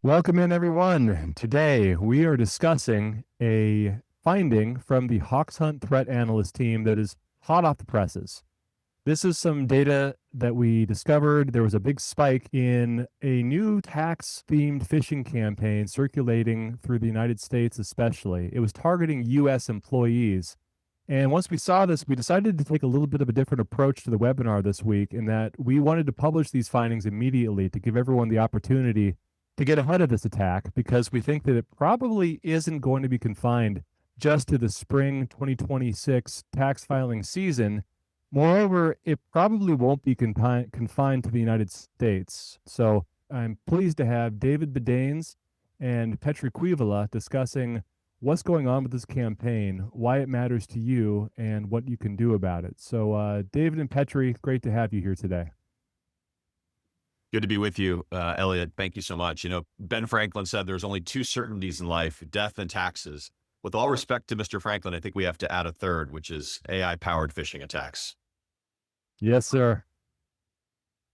Welcome in, everyone. Today, we are discussing a finding from the Hoxhunt threat analyst team that is hot off the presses. This is some data that we discovered. There was a big spike in a new tax-themed phishing campaign circulating through the United States especially. It was targeting U.S. employees. And once we saw this, we decided to take a little bit of a different approach to the webinar this week in that we wanted to publish these findings immediately to give everyone the opportunity to get ahead of this attack, because we think that it probably isn't going to be confined just to the spring 2026 tax filing season. Moreover, it probably won't be confined to the United States. So I'm pleased to have David Bedanes and Petri Kuivala discussing what's going on with this campaign, why it matters to you, and what you can do about it. So David and Petri, great to have you here today. Good to be with you, Elliot. Thank you so much. Ben Franklin said there's only two certainties in life, death and taxes. With all respect to Mr. Franklin, I think we have to add a third, which is AI-powered phishing attacks. Yes, sir.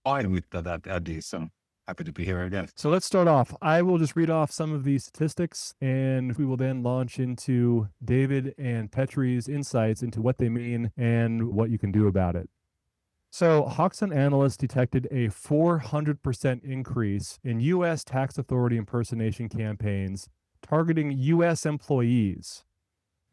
Fine with that addition. Happy to be here again. So let's start off. I will just read off some of these statistics, and we will then launch into David and Petri's insights into what they mean and what you can do about it. So Hoxhunt analysts detected a 400% increase in U.S. tax authority impersonation campaigns targeting U.S. employees.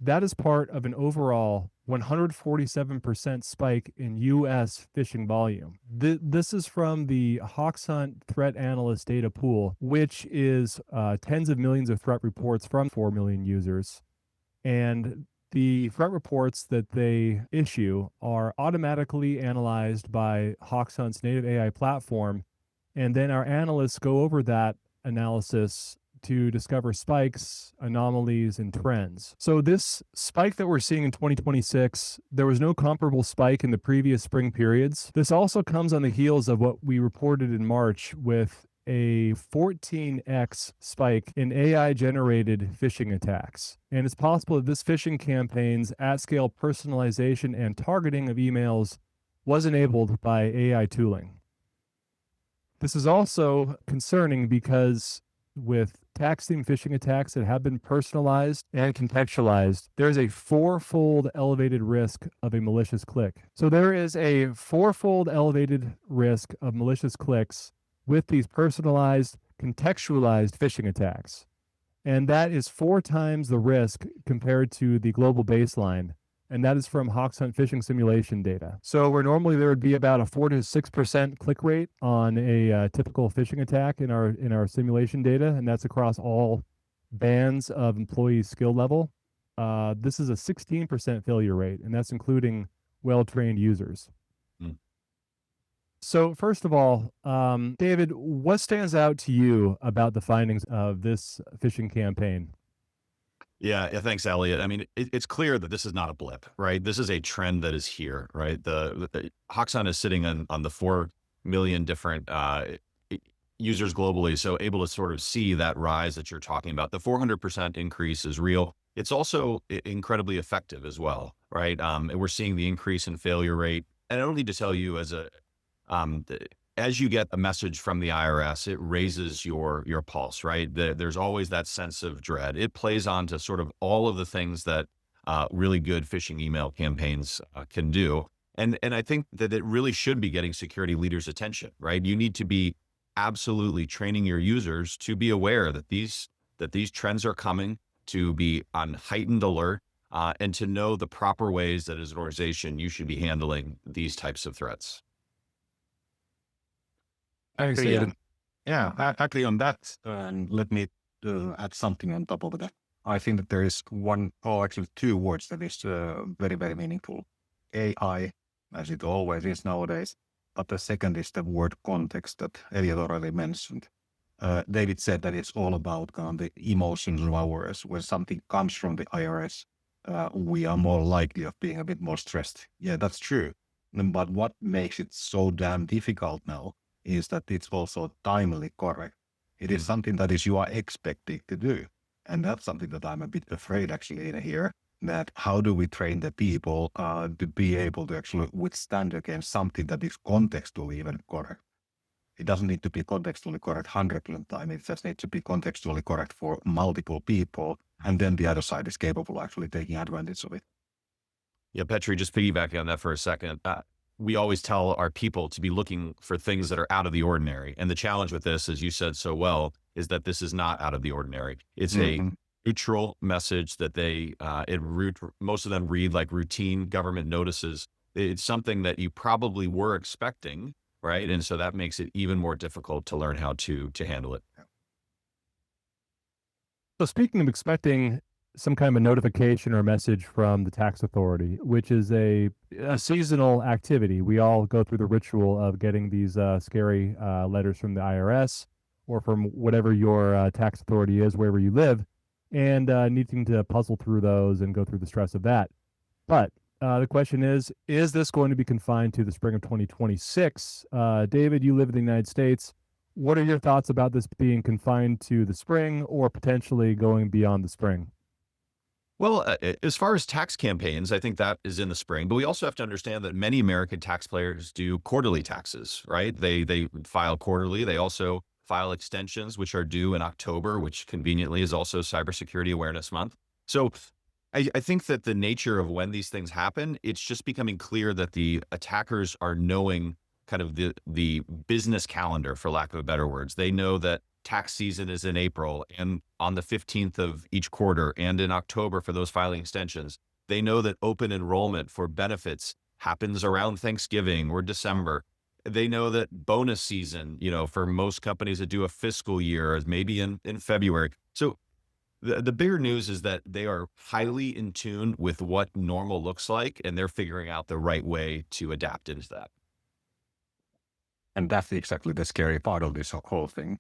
That is part of an overall 147% spike in U.S. phishing volume. This is from the Hoxhunt threat analyst data pool, which is tens of millions of threat reports from 4 million users. And the threat reports that they issue are automatically analyzed by Hoxhunt's native AI platform, and then our analysts go over that analysis to discover spikes, anomalies, and trends. So this spike that we're seeing in 2026, there was no comparable spike in the previous spring periods. This also comes on the heels of what we reported in March with a 14x spike in AI-generated phishing attacks. And it's possible that this phishing campaign's at-scale personalization and targeting of emails was enabled by AI tooling. This is also concerning because with tax-themed phishing attacks that have been personalized and contextualized, there's a fourfold elevated risk of a malicious click. So there is a fourfold elevated risk of malicious clicks with these personalized, contextualized phishing attacks. And that is 4 times the risk compared to the global baseline. And that is from Hoxhunt phishing simulation data. So where normally there would be about a 4 to 6% click rate on a typical phishing attack in our simulation data, and that's across all bands of employee skill level, this is a 16% failure rate, and that's including well-trained users. So first of all, David, what stands out to you about the findings of this phishing campaign? Yeah, thanks, Elliot. I mean, it's clear that this is not a blip, right? This is a trend that is here, right? The Hoxhunt is sitting on the 4 million different users globally, so able to sort of see that rise that you're talking about. The 400% increase is real. It's also incredibly effective as well, right? And we're seeing the increase in failure rate. And I don't need to tell you as you get a message from the IRS, it raises your pulse, right? There's always that sense of dread. It plays on to sort of all of the things that really good phishing email campaigns can do. And I think that it really should be getting security leaders' attention, right? You need to be absolutely training your users to be aware that these trends are coming, to be on heightened alert, and to know the proper ways that as an organization you should be handling these types of threats. I agree. I agree on that. And let me add something on top of that. I think that there is one, or actually 2 words that is very, very meaningful. AI, as it always is nowadays. But the second is the word context that Elliot already mentioned. David said that it's all about kind of the emotional awareness. When something comes from the IRS, we are more likely of being a bit more stressed. Yeah, that's true. But what makes it so damn difficult now is that it's also timely correct. It is something that is you are expected to do. And that's something that I'm a bit afraid actually in here, that how do we train the people to be able to actually withstand against something that is contextually even correct? It doesn't need to be contextually correct 100% of the time. It just needs to be contextually correct for multiple people. And then the other side is capable of actually taking advantage of it. Yeah, Petri, just piggybacking on that for a second. We always tell our people to be looking for things that are out of the ordinary. And the challenge with this, as you said so well, is that this is not out of the ordinary. It's a neutral message that most of them read like routine government notices. It's something that you probably were expecting, right? And so that makes it even more difficult to learn how to handle it. So speaking of expecting some kind of a notification or message from the tax authority, which is a seasonal activity. We all go through the ritual of getting these scary letters from the IRS or from whatever your tax authority is, wherever you live, and needing to puzzle through those and go through the stress of that. But the question is this going to be confined to the spring of 2026? David, you live in the United States. What are your thoughts about this being confined to the spring or potentially going beyond the spring? Well, as far as tax campaigns, I think that is in the spring, but we also have to understand that many American taxpayers do quarterly taxes, right? They file quarterly. They also file extensions, which are due in October, which conveniently is also Cybersecurity Awareness Month. So I think that the nature of when these things happen, it's just becoming clear that the attackers are knowing kind of the business calendar, for lack of better words. They know that tax season is in April and on the 15th of each quarter and in October for those filing extensions. They know that open enrollment for benefits happens around Thanksgiving or December. They know that bonus season, for most companies that do a fiscal year is maybe in February. So the bigger news is that they are highly in tune with what normal looks like, and they're figuring out the right way to adapt into that. And that's exactly the scary part of this whole thing.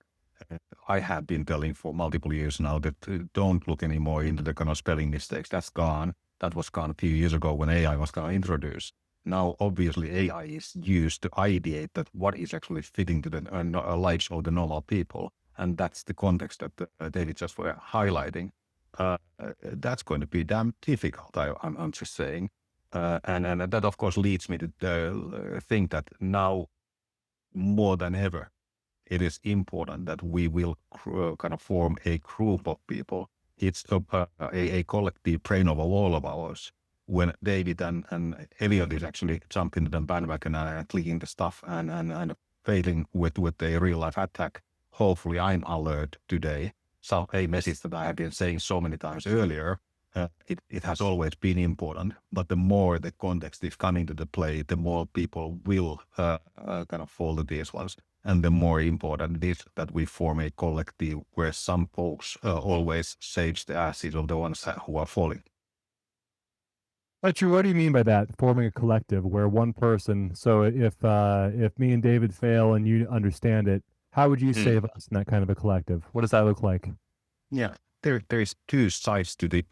I have been telling for multiple years now that don't look anymore into the kind of spelling mistakes. That's gone. That was gone a few years ago when AI was kind of introduced. Now, obviously, AI is used to ideate that what is actually fitting to the lives of the normal people. And that's the context that David just were highlighting. That's going to be damn difficult, I'm just saying. And that, of course, leads me to think that now more than ever, it is important that we will kind of form a group of people. It's a collective brain of all of ours. When David and Elliot is actually jumping to the bandwagon and clicking the stuff and failing with a real life attack, hopefully I'm alert today. So a message that I have been saying so many times earlier, it has always been important, but the more the context is coming to the play, the more people will kind of fall to these ones. And the more important it is that we form a collective where some folks always save the asses of the ones who are falling. But what do you mean by that? Forming a collective where one person. So if me and David fail and you understand it, how would you save us in that kind of a collective? What does that look like? Yeah, there is two sides to the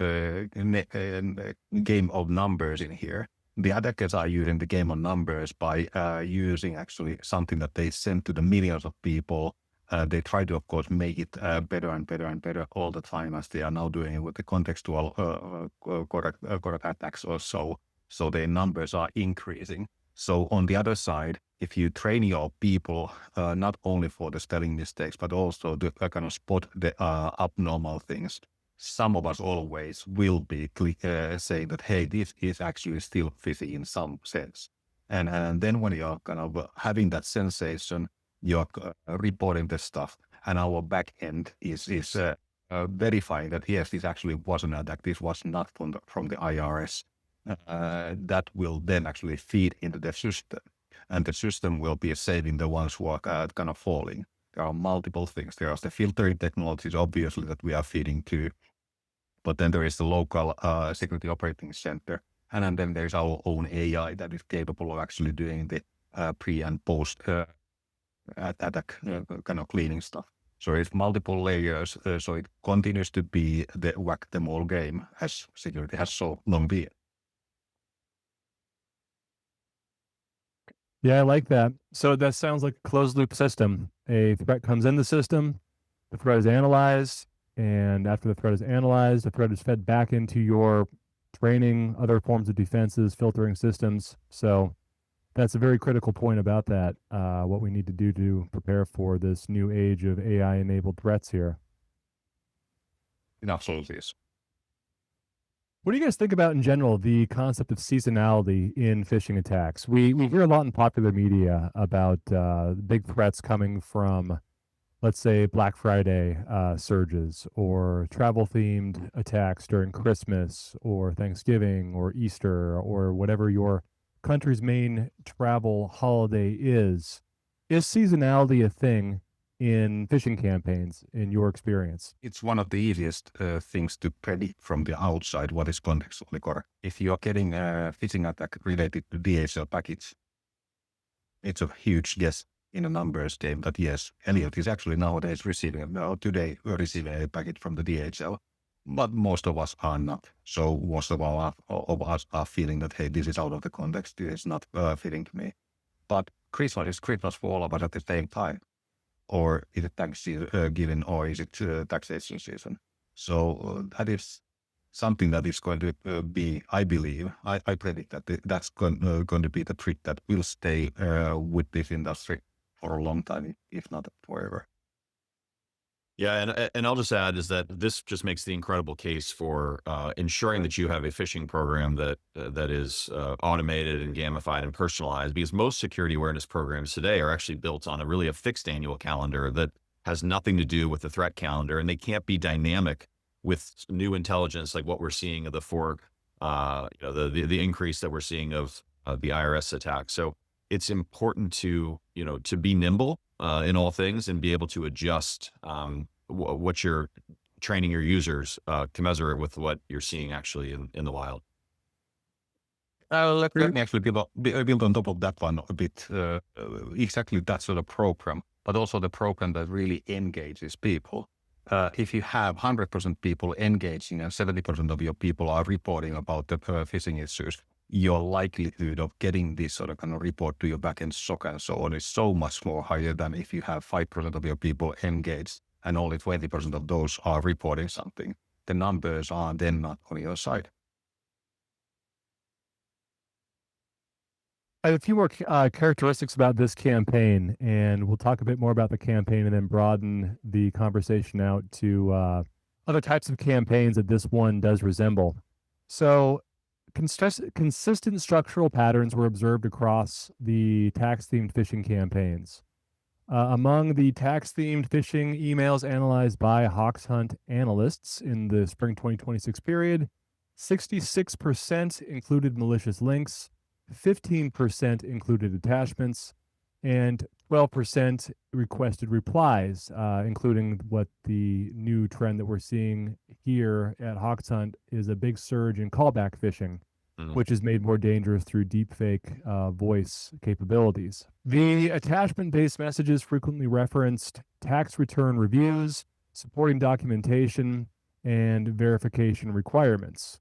game of numbers in here. The attackers are using the game of numbers by using actually something that they send to the millions of people. They try to, of course, make it better and better and better all the time, as they are now doing it with the contextual correct attacks or so. So their numbers are increasing. So on the other side, if you train your people not only for the spelling mistakes, but also to kind of spot the abnormal things, some of us always will be saying that, hey, this is actually still fishy in some sense. And then when you're kind of having that sensation, you're reporting the stuff, and our back end is verifying that, yes, this actually was an attack. This was not from the IRS. That will then actually feed into the system, and the system will be saving the ones who are kind of falling. There are multiple things. There are the filtering technologies, obviously, that we are feeding to, but then there is the local security operating center, and then there's our own AI that is capable of actually doing the pre and post attack kind of cleaning stuff. So it's multiple layers. So it continues to be the whack them all game, as security has so long been. Yeah, I like that. So that sounds like a closed loop system. A threat comes in the system, the threat is analyzed, and after the threat is analyzed, the threat is fed back into your training, other forms of defenses, filtering systems. So That's a very critical point about that, what we need to do to prepare for this new age of AI-enabled threats here. It absolutely is. What do you guys think about in general the concept of seasonality in phishing attacks? We hear a lot in popular media about big threats coming from, let's say, Black Friday surges or travel themed attacks during Christmas or Thanksgiving or Easter or whatever your country's main travel holiday is. Is seasonality a thing in phishing campaigns in your experience? It's one of the easiest things to predict from the outside what is contextually correct. If you are getting a phishing attack related to DHL package, it's a huge guess in a numbers game that yes, Elliot is actually nowadays receiving, no, today we're receiving a packet from the DHL, but most of us are not. So most of us are feeling that, hey, this is out of the context, this is not fitting to me. But Christmas is Christmas for all of us at the same time. Or is it Thanksgiving, or is it taxation season? So that is something that is going to be, I believe, I predict that that's going to be the trick that will stay with this industry for a long time, if not forever. Yeah, and I'll just add is that this just makes the incredible case for ensuring that you have a phishing program that is automated and gamified and personalized. Because most security awareness programs today are actually built on a fixed annual calendar that has nothing to do with the threat calendar, and they can't be dynamic with new intelligence like what we're seeing of the increase that we're seeing of the IRS attack. So it's important to to be nimble in all things and be able to adjust what you're training your users commensurate with what you're seeing actually in the wild. Let me actually build on top of that one a bit. Exactly that sort of program, but also the program that really engages people. If you have 100% people engaging and 70% of your people are reporting about the phishing issues, your likelihood of getting this sort of kind of report to your backend SOC and so on is so much more higher than if you have 5% of your people engaged and only 20% of those are reporting something. The numbers are then not on your side. I have a few more characteristics about this campaign, and we'll talk a bit more about the campaign and then broaden the conversation out to other types of campaigns that this one does resemble. So, consistent structural patterns were observed across the tax-themed phishing campaigns. Among the tax-themed phishing emails analyzed by Hoxhunt analysts in the spring 2026 period, 66% included malicious links, 15% included attachments, and 12% requested replies, including what the new trend that we're seeing here at Hoxhunt is a big surge in callback phishing, which is made more dangerous through deepfake voice capabilities. The attachment-based messages frequently referenced tax return reviews, supporting documentation, and verification requirements.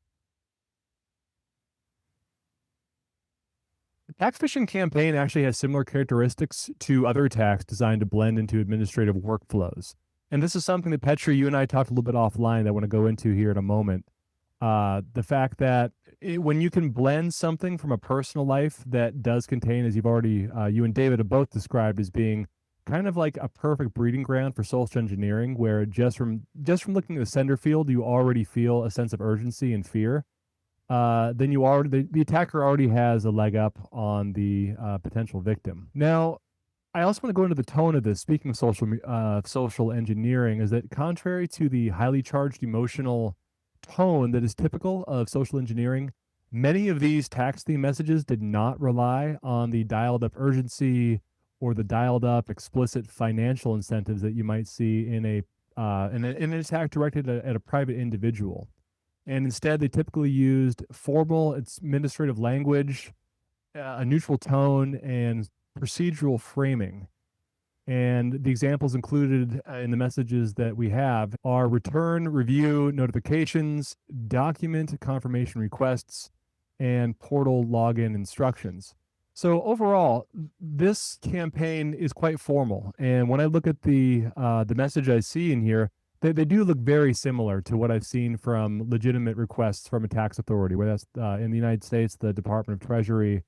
The tax phishing campaign actually has similar characteristics to other attacks designed to blend into administrative workflows. And this is something that Petri, you and I talked a little bit offline that I want to go into here in a moment. The fact that when you can blend something from a personal life that does contain, as you've already, you and David have both described as being kind of like a perfect breeding ground for social engineering, where just from looking at the sender field, you already feel a sense of urgency and fear. Then the attacker already has a leg up on the potential victim. Now, I also want to go into the tone of this. Speaking of social engineering, is that contrary to the highly charged emotional tone that is typical of social engineering, many of these tax theme messages did not rely on the dialed up urgency or the dialed up explicit financial incentives that you might see in an attack directed at a private individual. And instead, they typically used formal administrative language, a neutral tone, and procedural framing. And the examples included in the messages that we have are return, review, notifications, document confirmation requests, and portal login instructions. So overall, this campaign is quite formal. And when I look at the message I see in here, they do look very similar to what I've seen from legitimate requests from a tax authority, whether that's in the United States, the Department of Treasury,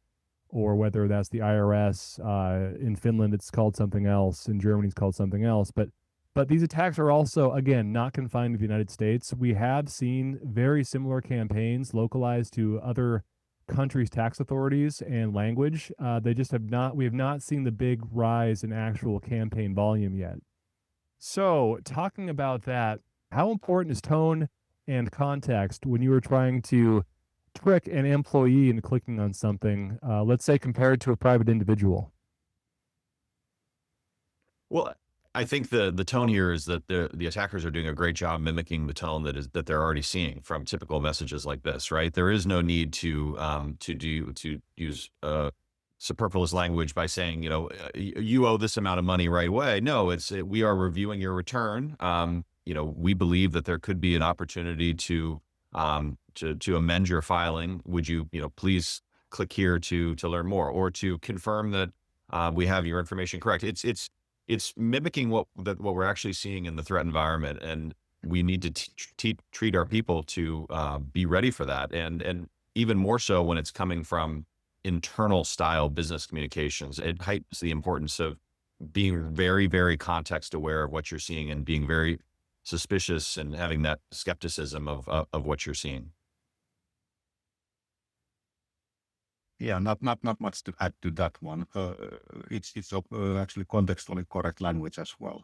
or whether that's the IRS. In Finland, it's called something else. In Germany, it's called something else. But these attacks are also, again, not confined to the United States. We have seen very similar campaigns localized to other countries' tax authorities and language. They just have not. We have not seen the big rise in actual campaign volume yet. So, talking about that, how important is tone and context when you were trying to trick an employee into clicking on something, let's say compared to a private individual? Well, I think the tone here is that the attackers are doing a great job mimicking the tone that they're already seeing from typical messages like this, right? There is no need to use superfluous language by saying, you owe this amount of money right away. No, we are reviewing your return. We believe that there could be an opportunity to amend your filing. Would you, please click here to learn more, or to confirm that we have your information correct. It's mimicking what we're actually seeing in the threat environment, and we need to treat our people to be ready for that, and even more so when it's coming from internal style business communications. It heightens the importance of being very, very context aware of what you're seeing, and being very suspicious and having that skepticism of what you're seeing. Yeah, not much to add to that one. It's actually contextually correct language as well.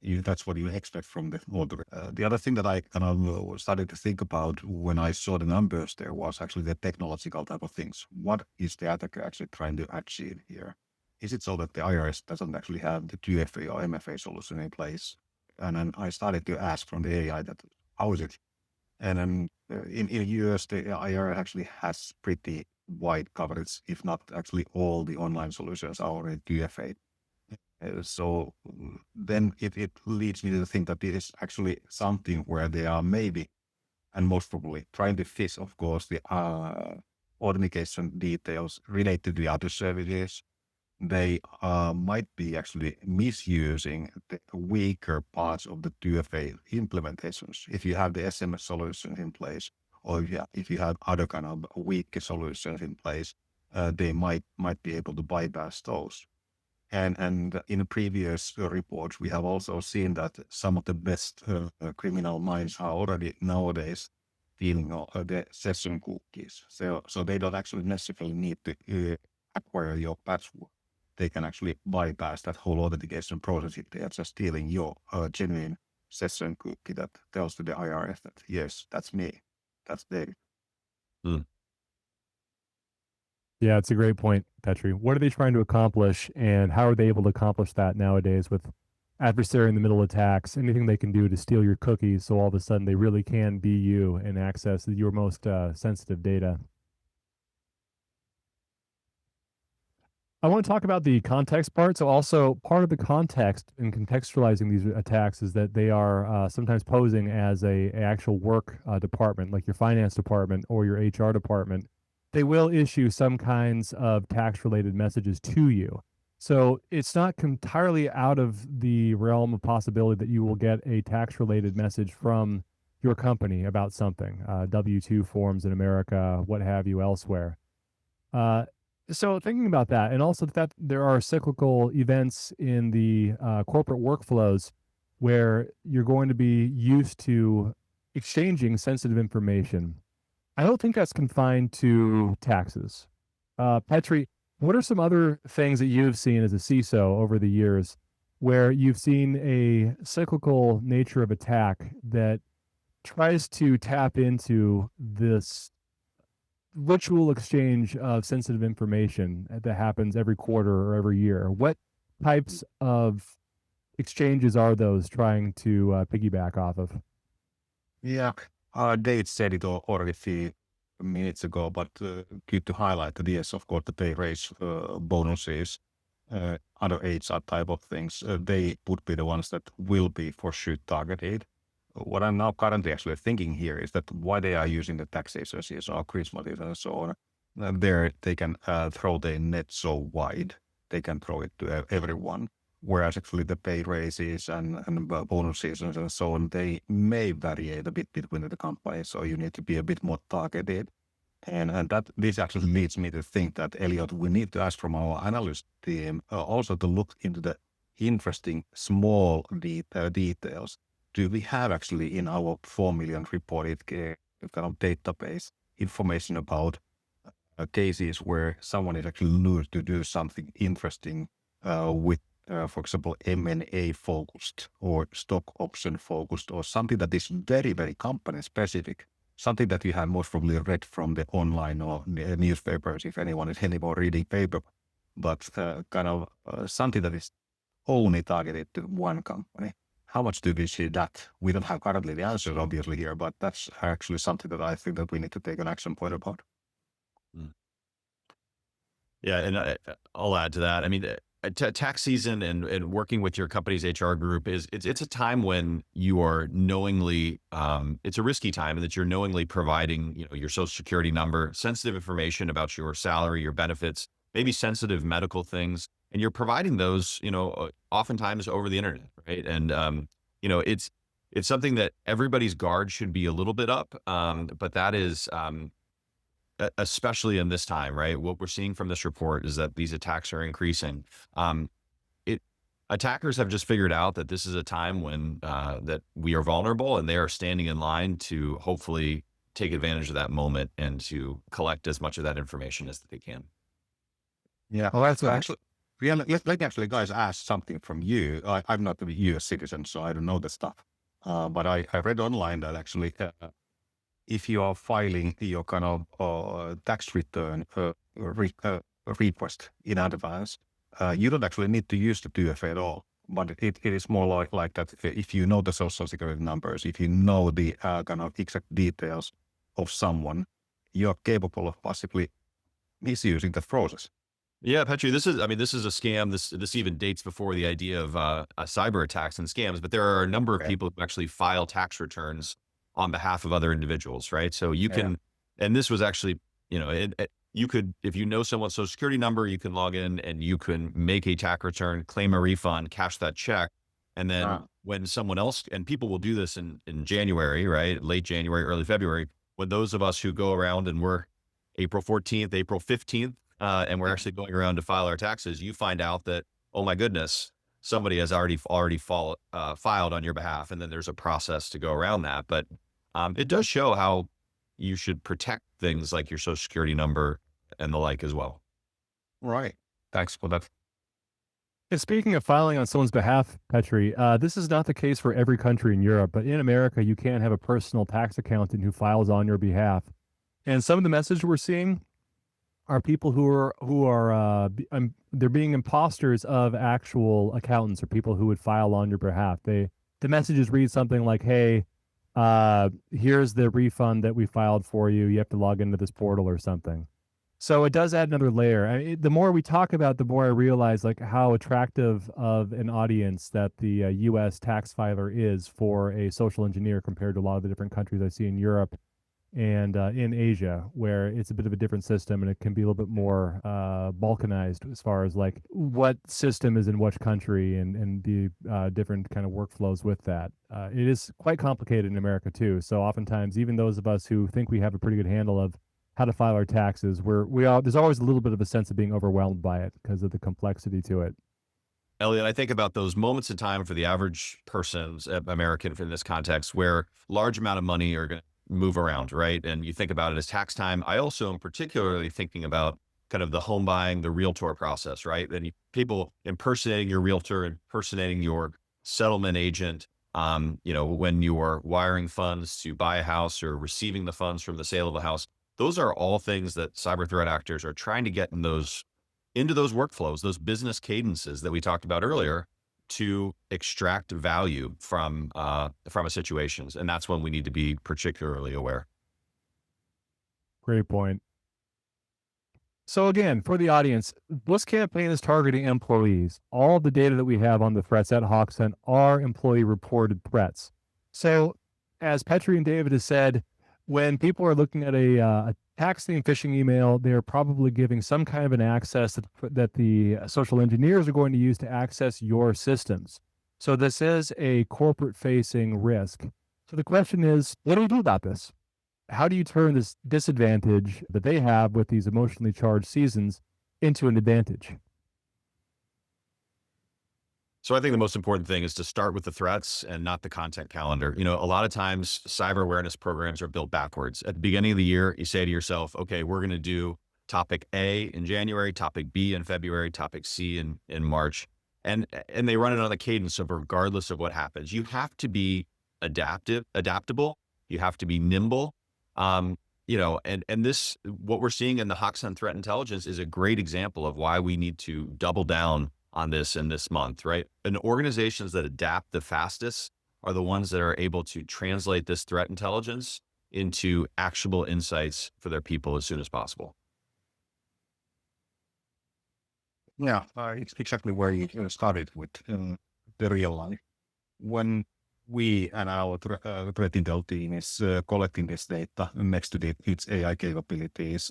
That's what you expect from the author. The other thing that I kind of started to think about when I saw the numbers there was actually the technological type of things. What is the attacker actually trying to achieve here? Is it so that the IRS doesn't actually have the 2FA or MFA solution in place? And then I started to ask from the AI that, how is it? And then in US, the IRS actually has pretty wide coverage, if not actually all the online solutions are already 2FA. So then it leads me to think that it is actually something where they are maybe, and most probably, trying to fish, of course, the authentication details related to the other services. They might be actually misusing the weaker parts of the 2FA implementations. If you have the SMS solutions in place, or if you have other kind of weak solutions in place, they might be able to bypass those. And in previous reports, we have also seen that some of the best criminal minds are already nowadays dealing the session cookies. So they don't actually necessarily need to acquire your password. They can actually bypass that whole authentication process if they are just stealing your genuine session cookie that tells to the IRS that, yes, that's me. That's David. Hmm. Yeah, it's a great point, Petri. What are they trying to accomplish, and how are they able to accomplish that nowadays with adversary in the middle attacks? Anything they can do to steal your cookies, so all of a sudden they really can be you and access your most sensitive data. I want to talk about the context part. So, also part of the context in contextualizing these attacks is that they are sometimes posing as a actual work department, like your finance department or your HR department. They will issue some kinds of tax related messages to you. So, it's not entirely out of the realm of possibility that you will get a tax related message from your company about something, W-2 forms in America, what have you elsewhere. Uh, so thinking about that, and also that there are cyclical events in the corporate workflows where you're going to be used to exchanging sensitive information. I don't think that's confined to taxes. Petri, what are some other things that you've seen as a CISO over the years where you've seen a cyclical nature of attack that tries to tap into this ritual exchange of sensitive information that happens every quarter or every year? What types of exchanges are those trying to piggyback off of? Yeah, Dave said it already a few minutes ago, but good to highlight that yes, of course, the pay raise, bonuses, other HR type of things, they would be the ones that will be for sure targeted. What I'm now currently actually thinking here is that why they are using the tax associates or Christmas and so on. There they can throw the net so wide, they can throw it to everyone. Whereas actually the pay raises and bonuses and so on, they may vary a bit between the companies. So you need to be a bit more targeted. And that this actually leads me to think that, Elliot, we need to ask from our analyst team also to look into the interesting small details. Do we have actually in our 4 million reported kind of database information about cases where someone is actually lured to do something interesting with, for example, M&A focused or stock option focused, or something that is very, very company specific, something that you have most probably read from the online or the newspapers, if anyone is anymore reading paper, but kind of something that is only targeted to one company. How much do we see that? We don't have currently the answers obviously here, but that's actually something that I think that we need to take an action point about. Mm. Yeah, and I'll add to that. I mean, tax season and working with your company's HR group it's a time when you are knowingly it's a risky time, and that you're knowingly providing your social security number, sensitive information about your salary, your benefits, maybe sensitive medical things, and you're providing those oftentimes over the internet, right? And it's something that everybody's guard should be a little bit up, but that is especially in this time, right? What we're seeing from this report is that these attacks are increasing. Um, it Attackers have just figured out that this is a time when that we are vulnerable, and they are standing in line to hopefully take advantage of that moment and to collect as much of that information as they can. Yeah. Well, that's So actually, yeah, let me actually, guys, ask something from you. I'm not a US citizen, so I don't know the stuff. But I read online that actually, if you are filing your kind of tax return request in advance, you don't actually need to use the 2FA at all. But it is more like that if you know the social security numbers, if you know the kind of exact details of someone, you're capable of possibly misusing the process. Yeah, Petri, this is a scam. This even dates before the idea of cyber attacks and scams, but there are a number of Okay. people who actually file tax returns on behalf of other individuals, right? So you Yeah. can, and this was actually, you could, if you know someone's social security number, you can log in and you can make a tax return, claim a refund, cash that check. And then when someone else, and people will do this in January, right? Late January, early February, when those of us who go around and we're April 14th, April 15th, and we're actually going around to file our taxes, you find out that, oh my goodness, somebody has already filed on your behalf. And then there's a process to go around that. But it does show how you should protect things like your social security number and the like as well. Right. Thanks for that. And speaking of filing on someone's behalf, Petri, this is not the case for every country in Europe, but in America, you can have a personal tax accountant who files on your behalf. And some of the messages we're seeing are people they're being imposters of actual accountants or people who would file on your behalf. The messages read something like, "Hey, here's the refund that we filed for you. You have to log into this portal," or something. So it does add another layer. The more we talk about, the more I realize like how attractive of an audience that the U.S. tax filer is for a social engineer compared to a lot of the different countries I see in Europe and in Asia, where it's a bit of a different system and it can be a little bit more balkanized as far as like what system is in which country and the different kind of workflows with that. It is quite complicated in America too. So oftentimes, even those of us who think we have a pretty good handle of how to file our taxes, there's always a little bit of a sense of being overwhelmed by it because of the complexity to it. Elliot, I think about those moments in time for the average person's American in this context where large amount of money are going to move around, right? And you think about it as tax time. I also am particularly thinking about kind of the home buying, the realtor process, right? And people impersonating your realtor, impersonating your settlement agent, when you are wiring funds to buy a house or receiving the funds from the sale of a house. Those are all things that cyber threat actors are trying to get into those workflows, those business cadences that we talked about earlier, to extract value from a situations. And that's when we need to be particularly aware. Great point. So again, for the audience, this campaign is targeting employees. All of the data that we have on the threats at Hoxhunt are employee reported threats. So as Petri and David has said, when people are looking at a tax-themed phishing email, they're probably giving some kind of an access that the social engineers are going to use to access your systems. So this is a corporate-facing risk. So the question is, what do we do about this? how do you turn this disadvantage that they have with these emotionally charged seasons into an advantage? So I think the most important thing is to start with the threats and not the content calendar. You know, a lot of times cyber awareness programs are built backwards. At the beginning of the year, you say to yourself, okay, we're going to do topic A in January, topic B in February, topic C in March. And they run it on the cadence of regardless of what happens. You have to be adaptable. You have to be nimble. Um, you know, and this what we're seeing in the Hoxhunt threat intelligence is a great example of why we need to double down on this in this month, right? And organizations that adapt the fastest are the ones that are able to translate this threat intelligence into actionable insights for their people as soon as possible. Yeah, it's exactly where you started with the real life. When we and our threat intel team is collecting this data next to its AI capabilities,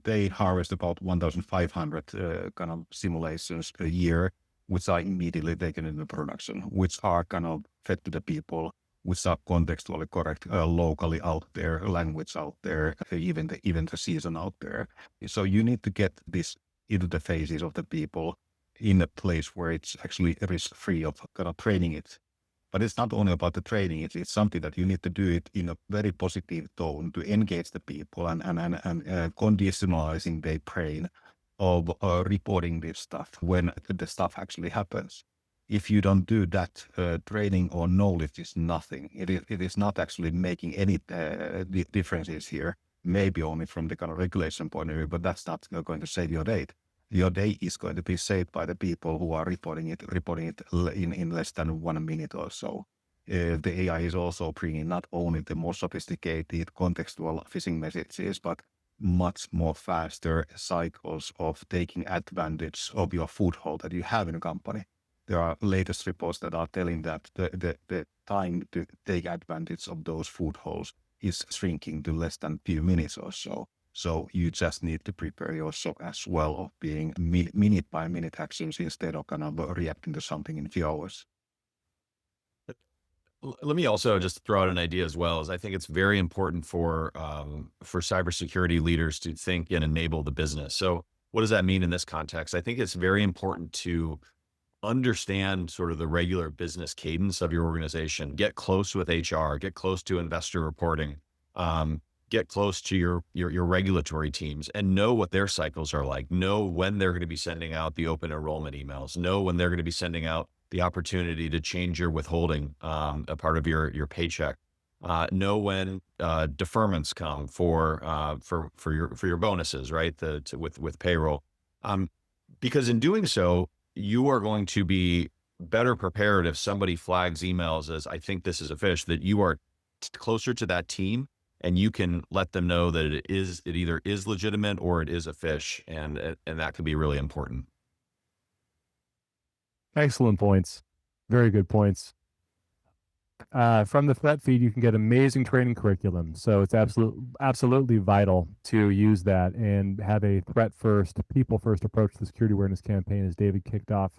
they harvest about 1,500 kind of simulations a year, which are immediately taken into production, which are kind of fed to the people, which are contextually correct, locally out there, language out there, even the season out there. So you need to get this into the faces of the people in a place where it's actually risk-free of kind of training it. But it's not only about the training, it's something that you need to do it in a very positive tone to engage the people and conditionalizing their brain of reporting this stuff when the stuff actually happens. If you don't do that, training or knowledge is nothing. It is not actually making any differences here, maybe only from the kind of regulation point of view, but that's not going to save your day. Your day is going to be saved by the people who are reporting it in less than 1 minute or so. The AI is also bringing not only the more sophisticated contextual phishing messages, but much more faster cycles of taking advantage of your foothold that you have in a company. There are latest reports that are telling that the time to take advantage of those footholds is shrinking to less than a few minutes or so. So you just need to prepare yourself as well of being minute by minute actions instead of kind of reacting to something in a few hours. Let me also just throw out an idea as well. As I think it's very important for cybersecurity leaders to think and enable the business. So, what does that mean in this context? I think it's very important to understand sort of the regular business cadence of your organization. Get close with HR. Get close to investor reporting. Get close to your regulatory teams and know what their cycles are like. Know when they're going to be sending out the open enrollment emails. Know when they're going to be sending out the opportunity to change your withholding, a part of your paycheck. Know when deferments come for your bonuses, right? With payroll, because in doing so, you are going to be better prepared if somebody flags emails as I think this is a fish, that you are closer to that team and you can let them know that it either is legitimate or it is a fish, and that can be really important. Excellent points. Very good points. From the threat feed, you can get amazing training curriculum. So it's absolutely vital to use that and have a threat first, people first approach to the security awareness campaign, as David kicked off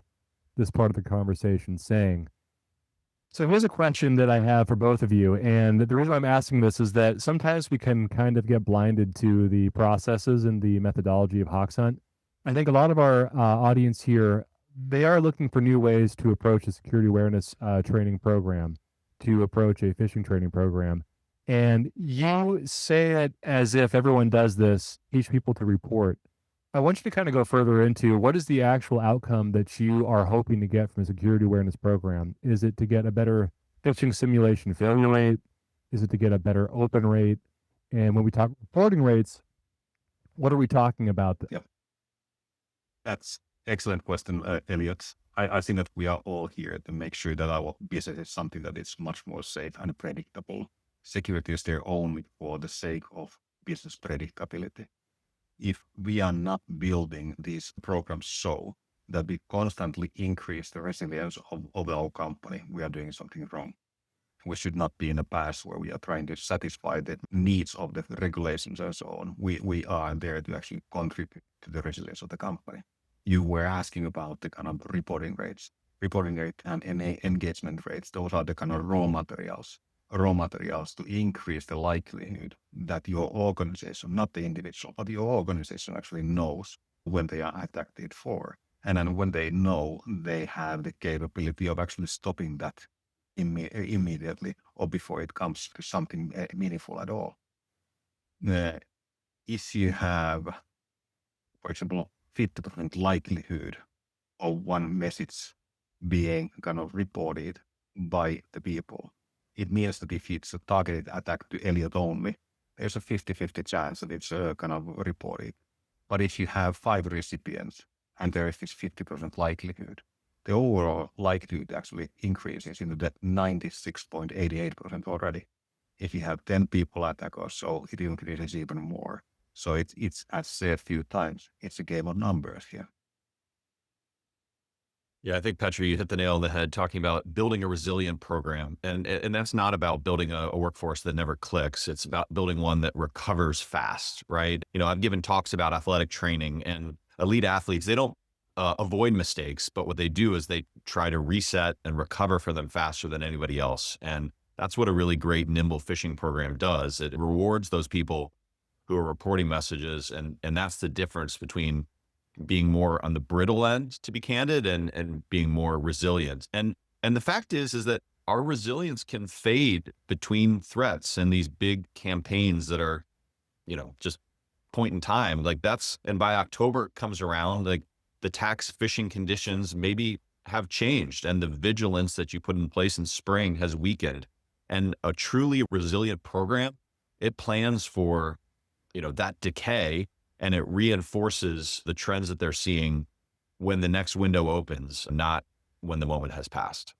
this part of the conversation saying. So here's a question that I have for both of you. And the reason I'm asking this is that sometimes we can kind of get blinded to the processes and the methodology of Hoxhunt. I think a lot of our audience here, they are looking for new ways to approach a security awareness training program, to approach a phishing training program. And you say it as if everyone does this, teach people to report. I want you to kind of go further into what is the actual outcome that you are hoping to get from a security awareness program? Is it to get a better phishing simulation failure rate? Is it to get a better open rate? And when we talk reporting rates, what are we talking about? Yep. That's excellent question, Elliot. I think that we are all here to make sure that our business is something that is much more safe and predictable. Security is there only for the sake of business predictability. If we are not building these programs so that we constantly increase the resilience of our company, we are doing something wrong. We should not be in a path where we are trying to satisfy the needs of the regulations and so on. We are there to actually contribute to the resilience of the company. You were asking about the kind of reporting rate and engagement rates. Those are the kind of raw materials. raw materials to increase the likelihood that your organization, not the individual, but your organization actually knows when they are attacked for. And then when they know, they have the capability of actually stopping that immediately or before it comes to something meaningful at all. If you have, for example, 50% likelihood of one message being kind of reported by the people, it means that if it's a targeted attack to Elliot only, there's a 50-50 chance that it's kind of reported. But if you have 5 recipients and there is this 50% likelihood, the overall likelihood actually increases into that 96.88% already. If you have 10 people attack or so, it increases even more. So it's as said a few times, it's a game of numbers here. Yeah, I think Petri, you hit the nail on the head talking about building a resilient program. And that's not about building a workforce that never clicks. It's about building one that recovers fast, right? I've given talks about athletic training, and elite athletes, they don't avoid mistakes, but what they do is they try to reset and recover for them faster than anybody else. And that's what a really great nimble phishing program does. It rewards those people who are reporting messages. And that's the difference between being more on the brittle end, to be candid, and being more resilient. And the fact is that our resilience can fade between threats and these big campaigns that are, just point in time. And by October comes around, like the tax phishing conditions maybe have changed, and the vigilance that you put in place in spring has weakened. And a truly resilient program, it plans for, that decay, and it reinforces the trends that they're seeing when the next window opens, not when the moment has passed.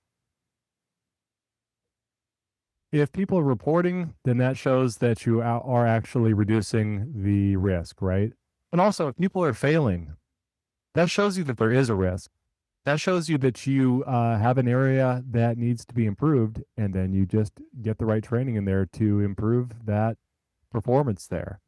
If people are reporting, then that shows that you are actually reducing the risk, right? And also, if people are failing, that shows you that there is a risk. That shows you that you have an area that needs to be improved, and then you just get the right training in there to improve that performance there.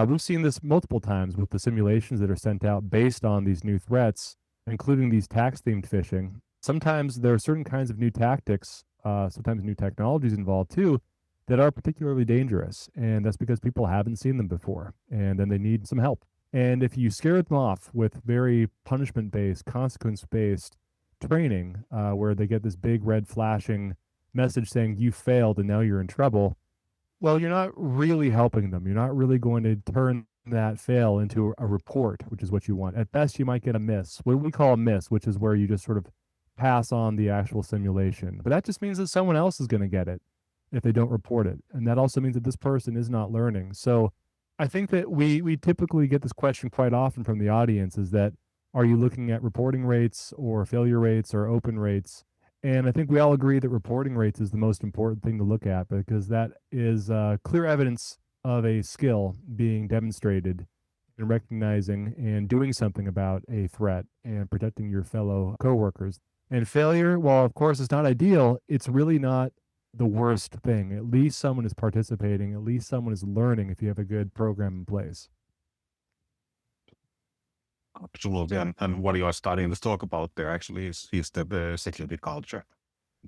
We've seen this multiple times with the simulations that are sent out based on these new threats, including these tax-themed phishing. Sometimes there are certain kinds of new tactics, sometimes new technologies involved too, that are particularly dangerous, and that's because people haven't seen them before, and then they need some help. And if you scare them off with very punishment-based, consequence-based training, where they get this big red flashing message saying you failed and now you're in trouble, well, you're not really helping them. You're not really going to turn that fail into a report, which is what you want. At best, you might get a miss, what we call a miss, which is where you just sort of pass on the actual simulation. But that just means that someone else is going to get it if they don't report it. And that also means that this person is not learning. So I think that we typically get this question quite often from the audience, is that, are you looking at reporting rates or failure rates or open rates? And I think we all agree that reporting rates is the most important thing to look at, because that is clear evidence of a skill being demonstrated in recognizing and doing something about a threat and protecting your fellow coworkers. And failure, while of course it's not ideal, it's really not the worst thing. At least someone is participating, at least someone is learning if you have a good program in place. Absolutely. And what you are starting to talk about there actually is the security culture.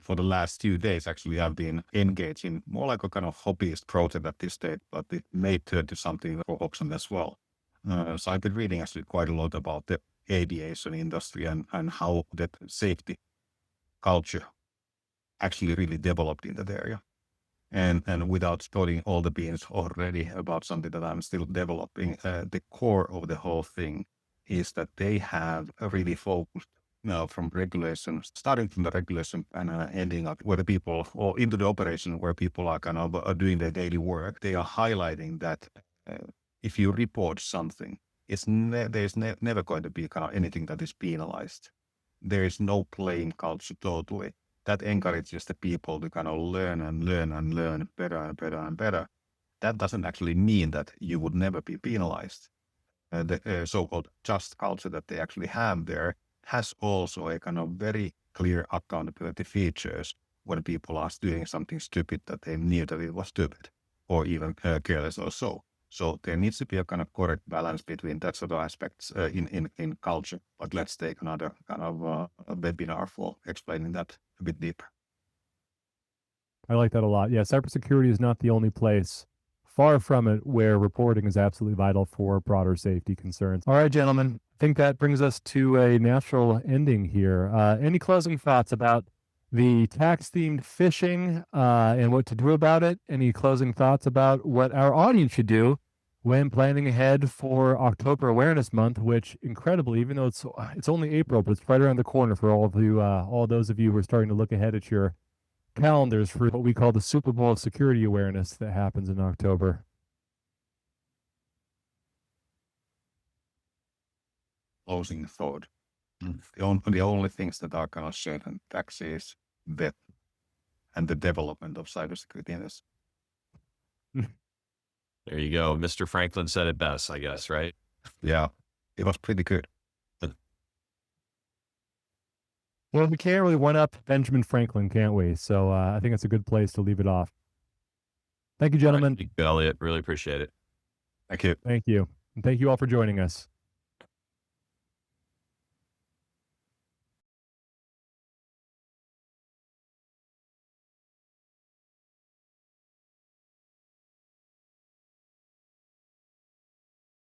For the last few days, actually, I've been engaged in more like a kind of hobbyist project at this stage, but it may turn to something for Hoxhunt as well. So I've been reading actually quite a lot about the aviation industry and how that safety culture actually really developed in that area. And without spilling all the beans already about something that I'm still developing, the core of the whole thing is that they have really focused from regulation, starting from the regulation and ending up where the people, or into the operation where people are kind of doing their daily work. They are highlighting that if you report something, there's never going to be kind of anything that is penalized. There is no blame culture totally. That encourages the people to kind of learn and learn and learn better and better and better. That doesn't actually mean that you would never be penalized. The so-called just culture that they actually have there has also a kind of very clear accountability features when people are doing something stupid that they knew that it was stupid or even careless or so. So there needs to be a kind of correct balance between that sort of aspects in culture. But let's take another kind of a webinar for explaining that a bit deeper. I like that a lot. Yeah, cybersecurity is not the only place, far from it, where reporting is absolutely vital for broader safety concerns. All right, gentlemen, I think that brings us to a natural ending here. Any closing thoughts about the tax-themed phishing and what to do about it? Any closing thoughts about what our audience should do when planning ahead for October Awareness Month, which incredibly, even though it's only April, but it's right around the corner for all of you, all those of you who are starting to look ahead at your calendars for what we call the Super Bowl security awareness that happens in October. Closing thought. Mm. The only things that are kind of certain tax is death and the development of cybersecurity in this. There you go. Mr. Franklin said it best, I guess, right? Yeah, it was pretty good. Well, we can't really one up Benjamin Franklin, can't we? So I think it's a good place to leave it off. Thank you, All right. gentlemen. Thank you, Elliot. Really appreciate it. Thank you. Thank you. And thank you all for joining us.